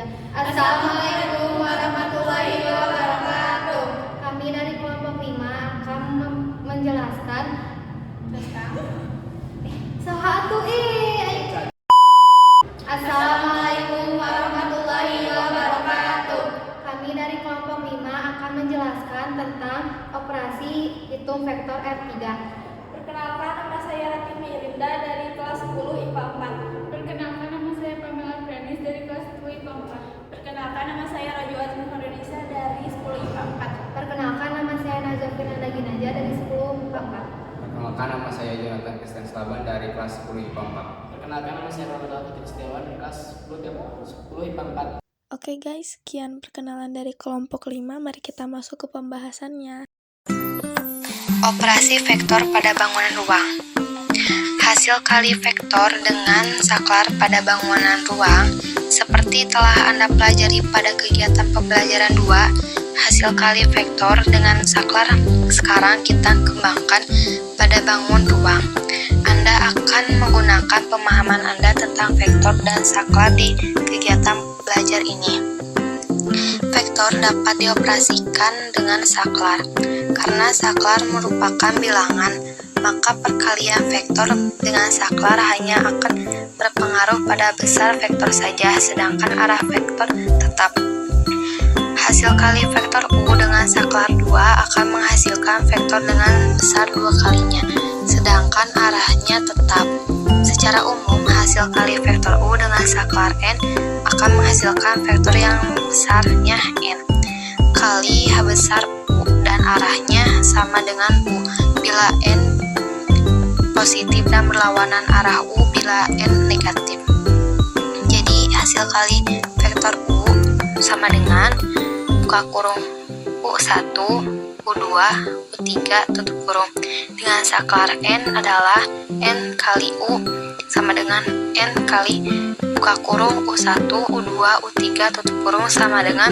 aja. Assalamualaikum warahmatullahi wabarakatuh. Kami dari kelompok 5 akan menjelaskan Assalamualaikum warahmatullahi wabarakatuh. Kami dari kelompok 5 akan menjelaskan tentang operasi hitung vektor R3. Perkenalkan, nama saya Rati Mirinda dari kelas 10 IPA 4. Perkenalkan, nama saya Pamela Franis dari kelas 10 IPA 4. Perkenalkan, nama saya Raju Azmi Indonesia dari 10 IPA 4. Perkenalkan, nama saya Nazar Finanda Ginaja dari 10 IPA 4. Perkenalkan, nama saya Jonathan Kristen Slaban dari kelas 10 IPA 4. Perkenalkan, nama saya Rahmat Al-Fatih Setiawan dari kelas 10 IPA 4. Oke guys, sekian perkenalan dari kelompok 5, mari kita masuk ke pembahasannya. Operasi vektor pada bangunan ruang. Hasil kali vektor dengan saklar pada bangunan ruang, seperti telah Anda pelajari pada kegiatan pembelajaran 2, hasil kali vektor dengan saklar sekarang kita kembangkan pada bangun ruang. Anda akan menggunakan pemahaman Anda tentang vektor dan saklar di kegiatan belajar ini. Vektor dapat dioperasikan dengan saklar. Karena saklar merupakan bilangan, maka perkalian vektor dengan saklar hanya akan berpengaruh pada besar vektor saja, sedangkan arah vektor tetap. Hasil kali vektor U dengan saklar 2 akan menghasilkan vektor dengan besar 2 kalinya, sedangkan arahnya tetap. Secara umum, hasil kali vektor U dengan saklar N akan menghasilkan vektor yang besarnya N kali H besar U dan arahnya sama dengan U bila N positif dan berlawanan arah U bila N negatif. Jadi hasil kali vektor U sama dengan buka kurung U1, U2, U3 tutup kurung dengan saklar N adalah N kali U sama dengan N kali buka kurung U1, U2, U3 tutup kurung sama dengan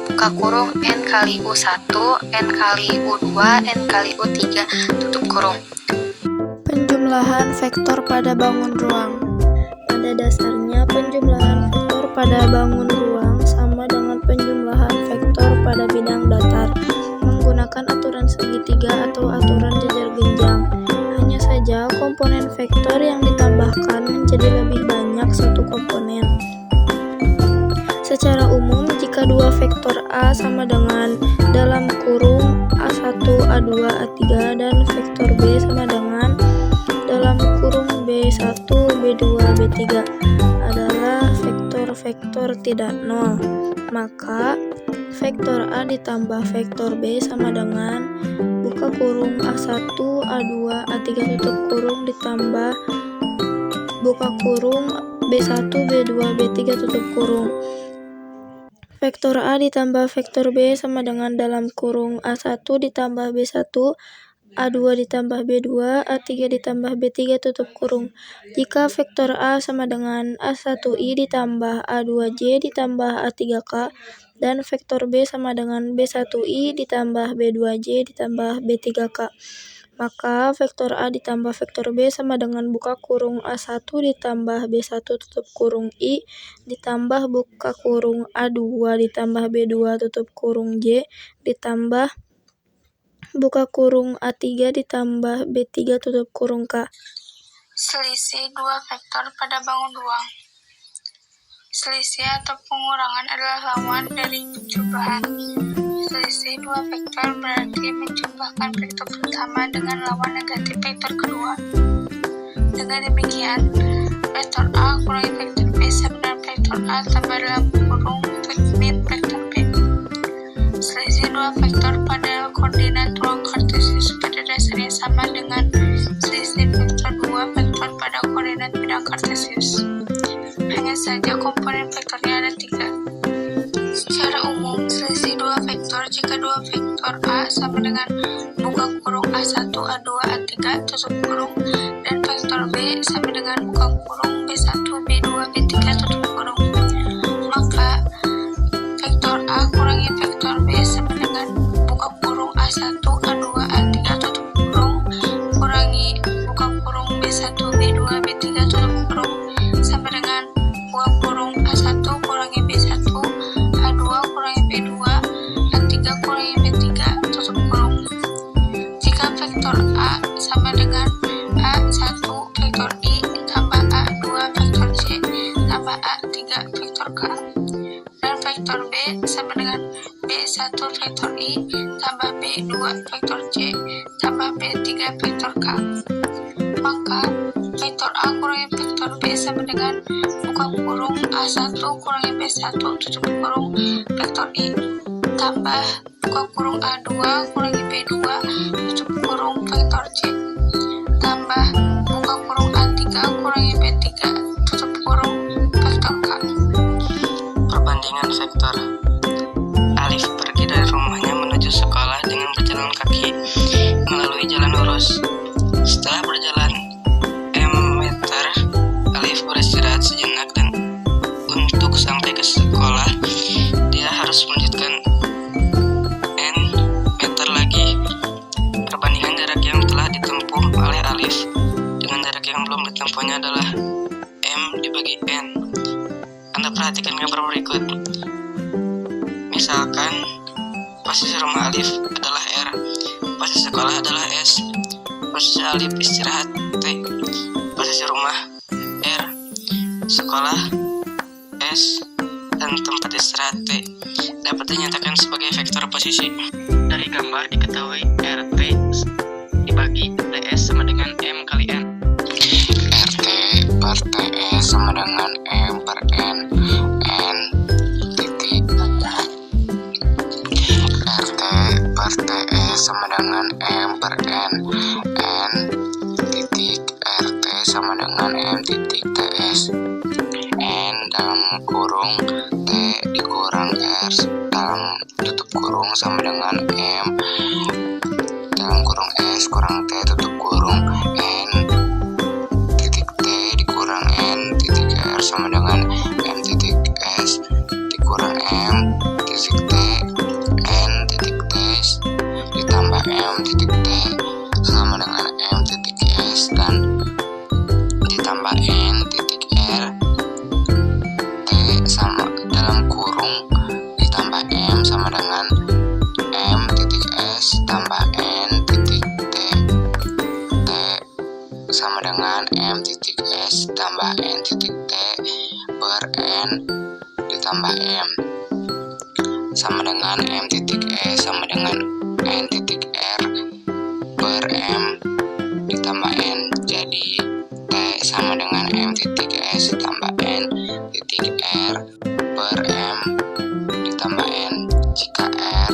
buka kurung N kali U1, N kali U2, N kali U3 tutup kurung. Penjumlahan vektor pada bangun ruang. Pada dasarnya, penjumlahan vektor pada bangun ruang sama dengan penjumlahan vektor pada bidang datar menggunakan aturan segitiga atau aturan jejer genjang. Hanya saja komponen vektor yang ditambahkan menjadi lebih banyak satu komponen. Secara umum, jika dua vektor A sama dengan dalam kurung A1, A2, A3 dan vektor B sama dengan dalam kurung B1, B2, B3 adalah vektor-vektor tidak nol, maka vektor A ditambah vektor B sama dengan buka kurung A1, A2, A3 tutup kurung ditambah buka kurung B1, B2, B3 tutup kurung. Vektor A ditambah vektor B sama dengan dalam kurung A1 ditambah B1, A2 ditambah B2, A3 ditambah B3 tutup kurung. Jika vektor A sama dengan A1I ditambah A2J ditambah A3K dan vektor B sama dengan B1I ditambah B2J ditambah B3K, maka vektor A ditambah vektor B sama dengan buka kurung A1 ditambah B1 tutup kurung I ditambah buka kurung A2 ditambah B2 tutup kurung J ditambah buka kurung A3 ditambah B3 tutup kurung K. Selisih dua vektor pada bangun ruang. Selisih atau pengurangan adalah lawan dari penjumlahan. Selisih dua vektor berarti menjumlahkan vektor pertama dengan lawan negatif vektor kedua. Dengan demikian, vektor A kurangi vektor B sama dengan vektor A tambah dalam kurung min vektor B. Selisih dua vektor pada koordinat ruang kartesius pada dasarnya sama dengan selisih vektor dua vektor pada koordinat bidang kartesius. Hanya saja komponen vektornya ada 3. Secara umum, selisih dua vektor jika dua vektor A sama dengan buka kurung A1, A2, A3 tutup kurung dan vektor B sama dengan buka kurung B1, B2, B3 tutup kurung, maka vektor A kurangi vektor B sama dengan buka kurung A1, A2, A3 tutup kurung kurangi buka kurung B1, B2, B3 tutup kurung sama dengan buka kurung A1 kurangi B1 vektor K. Dan vektor B sama dengan B1 vektor I tambah B2 vektor C tambah B3 vektor K. Maka vektor A kurangi vektor B sama dengan buka kurung A1 kurangi B1 tutup kurung vektor I tambah buka kurung A2 kurangi B2 tutup kurung vektor C tambah buka kurung A3 kurangi B3 tutup kurung vektor K. Perbandingan vektor. Alif pergi dari rumahnya menuju sekolah dengan berjalan kaki melalui jalan lurus. Setelah berjalan M meter, Alif beristirahat sejenak dan untuk sampai ke sekolah dia harus melanjutkan N meter lagi. Perbandingan jarak yang telah ditempuh oleh Alif dengan jarak yang belum ditempuhnya adalah M dibagi N. Anda perhatikan gambar berikut. Misalkan posisi rumah Alif adalah R, posisi sekolah adalah S, posisi Alif istirahat T, posisi rumah R, sekolah S, dan tempat istirahat T dapat dinyatakan sebagai vektor posisi. Dari gambar diketahui RT dibagi TS sama dengan M kali N. RT per TS sama dengan M per N. N titik RT per TS sama dengan M per N. N titik RT sama dengan M titik TS. N dalam kurung T dikurang R dalam tutup kurung sama dengan M dalam kurung S kurang T tutup kurung. N titik T dikurang N titik R sama dengan M titik S dikurang M titik T. N titik T ditambah M titik T sama dengan M titik S dan ditambah N titik R T sama dalam kurung ditambah M sama dengan M titik S tambah N titik T. T sama dengan M titik S tambah N titik T per N ditambah M sama dengan M titik S sama dengan N titik R per M ditambah N. Jadi T sama dengan M titik S ditambah N titik R per M ditambah N. Jika R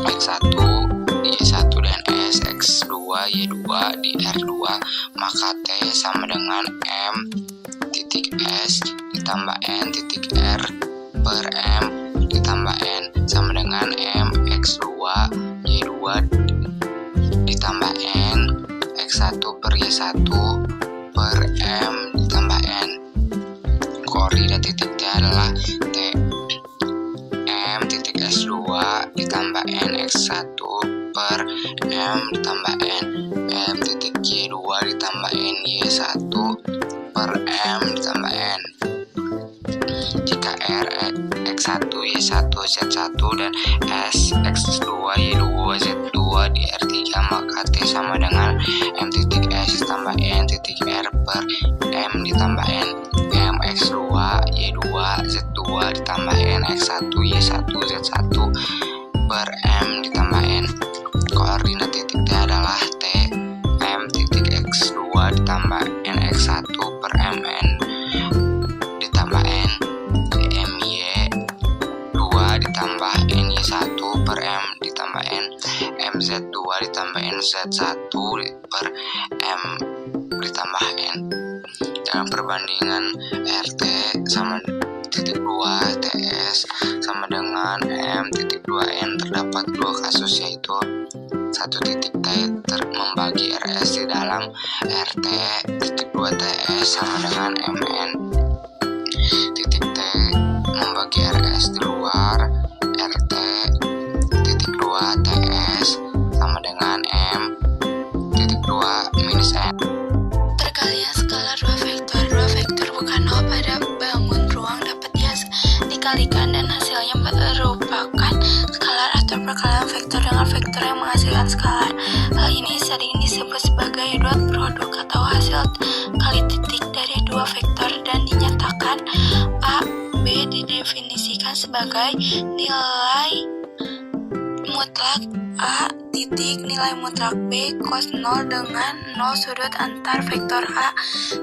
X1, Y1 dan S X2, Y2 di R2 maka T sama dengan M titik S ditambah N titik R per M ditambah N sama dengan M X2, Y2 ditambah N X1 per Y1 per M ditambah N. Koordinat titik T adalah T M titik S2 ditambah N X1 per M ditambah N. M titik Y2 ditambah N Y1 per M ditambah N. Jika R X1, Y1, Z1 dan S X2, Y2, Z2 di R3 maka T sama dengan M titik S ditambah N titik R per M ditambah N. M X2, Y2, Z2 ditambah N X1, Y1, Z1 per M ditambah N. Koordinat titik T adalah T M titik X2 ditambah N X1 per M N ditambah N. M Y2 ditambah N Y1 per M ditambah N. M Z2 ditambah N Z1 per M ditambah N. Dalam perbandingan RT sama titik 2 TS sama dengan M titik 2N terdapat dua kasus, yaitu satu titik T membagi RS di dalam RT titik 2 TS sama dengan MN. Titik T membagi RS di luar RT titik 2 TS sama dengan M titik 2 minus N. Perkalian skala dua vektor bukan nol pada bangun ruang dapat dikalikan dan hasilnya merupakan skalar atau perkalian vektor dengan vektor yang menghasilkan skalar. Hal ini sering disebut sebagai dot produk atau hasil kali titik dari dua vektor dan dinyatakan B didefinisikan sebagai nilai mutlak A titik nilai mutlak B cos 0 dengan 0 sudut antar vektor A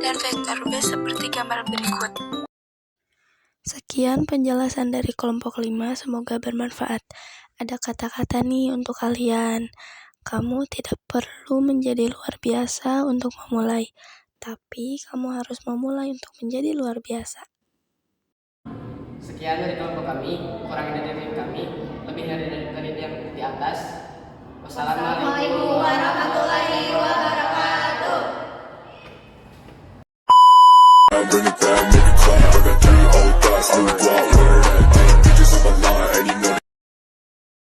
dan vektor B seperti gambar berikut. Sekian penjelasan dari kelompok 5, semoga bermanfaat. Ada kata-kata nih untuk kalian. Kamu tidak perlu menjadi luar biasa untuk memulai, tapi kamu harus memulai untuk menjadi luar biasa. Sekian dari kelompok kami, kurang dari kami, lebih dari yang di atas. Wassalamualaikum warahmatullahi wabarakatuh. I bring it back, make it clap. I got 3 old thoughts.